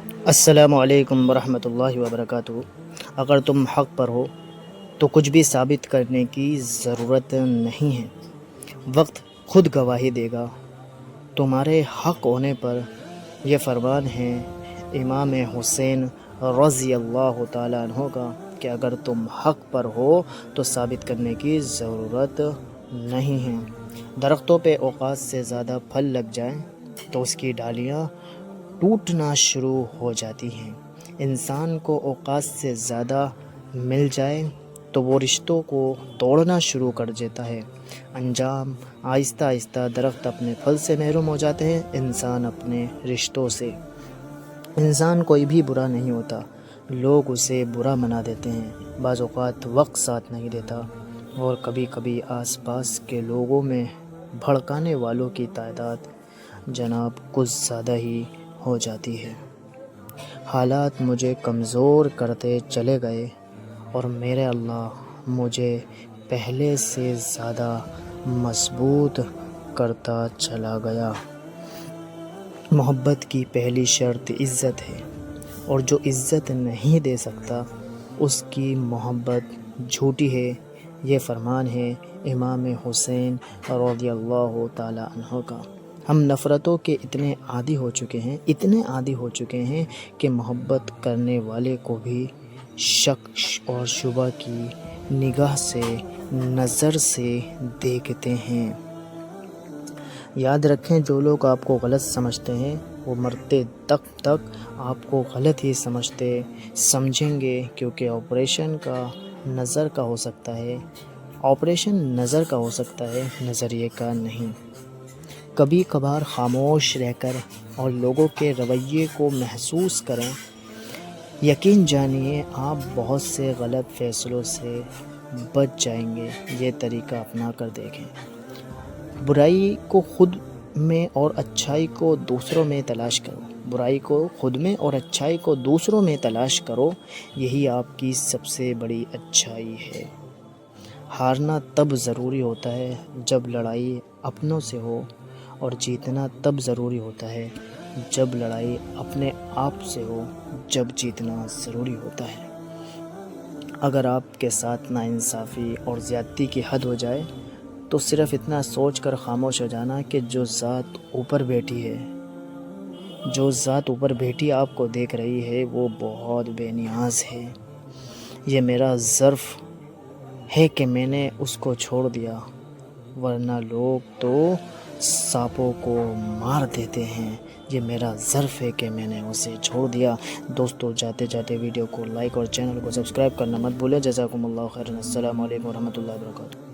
السلام علیکم ورحمۃ اللہ وبرکاتہ۔ اگر تم حق پر ہو تو کچھ بھی ثابت کرنے کی ضرورت نہیں ہے، وقت خود گواہی دے گا تمہارے حق ہونے پر۔ یہ فرمان ہے امام حسین رضی اللہ تعالیٰ عنہ کا کہ اگر تم حق پر ہو تو ثابت کرنے کی ضرورت نہیں ہے۔ درختوں پہ اوقات سے زیادہ پھل لگ جائیں تو اس کی ڈالیاں ٹوٹنا شروع ہو جاتی ہیں۔ انسان کو اوقات سے زیادہ مل جائے تو وہ رشتوں کو توڑنا شروع کر دیتا ہے۔ انجام آہستہ آہستہ درخت اپنے پھل سے محروم ہو جاتے ہیں، انسان اپنے رشتوں سے۔ انسان کوئی بھی برا نہیں ہوتا، لوگ اسے برا بنا دیتے ہیں۔ بعض اوقات وقت ساتھ نہیں دیتا، اور کبھی کبھی آس پاس کے لوگوں میں بھڑکانے والوں کی تعداد جناب کچھ زیادہ ہی ہو جاتی ہے۔ حالات مجھے کمزور کرتے چلے گئے اور میرے اللہ مجھے پہلے سے زیادہ مضبوط کرتا چلا گیا۔ محبت کی پہلی شرط عزت ہے، اور جو عزت نہیں دے سکتا اس کی محبت جھوٹی ہے۔ یہ فرمان ہے امام حسین رضی اللہ تعالیٰ عنہ کا۔ ہم نفرتوں کے اتنے عادی ہو چکے ہیں کہ محبت کرنے والے کو بھی شک اور شبہ کی نگاہ سے، نظر سے دیکھتے ہیں۔ یاد رکھیں، جو لوگ آپ کو غلط سمجھتے ہیں وہ مرتے تک آپ کو غلط ہی سمجھیں گے، کیونکہ آپریشن نظر کا ہو سکتا ہے، نظریے کا نہیں۔ کبھی کبھار خاموش رہ کر اور لوگوں کے رویے کو محسوس کریں، یقین جانیے آپ بہت سے غلط فیصلوں سے بچ جائیں گے۔ یہ طریقہ اپنا کر دیکھیں۔ برائی کو خود میں اور اچھائی کو دوسروں میں تلاش کرو، یہی آپ کی سب سے بڑی اچھائی ہے۔ ہارنا تب ضروری ہوتا ہے جب لڑائی اپنوں سے ہو، اور جیتنا تب ضروری ہوتا ہے جب لڑائی اپنے آپ سے ہو۔ جب جیتنا ضروری ہوتا ہے، اگر آپ کے ساتھ ناانصافی اور زیادتی کی حد ہو جائے تو صرف اتنا سوچ کر خاموش ہو جانا کہ جو ذات اوپر بیٹھی آپ کو دیکھ رہی ہے وہ بہت بے نیاز ہے۔ یہ میرا ظرف ہے کہ میں نے اس کو چھوڑ دیا، ورنہ لوگ تو سانپوں کو مار دیتے ہیں۔ یہ میرا ظرف ہے کہ میں نے اسے چھوڑ دیا۔ دوستو، جاتے جاتے ویڈیو کو لائک اور چینل کو سبسکرائب کرنا مت بھولیں۔ جزاکم اللہ خیرا۔ السلام علیکم ورحمۃ اللہ وبرکاتہ۔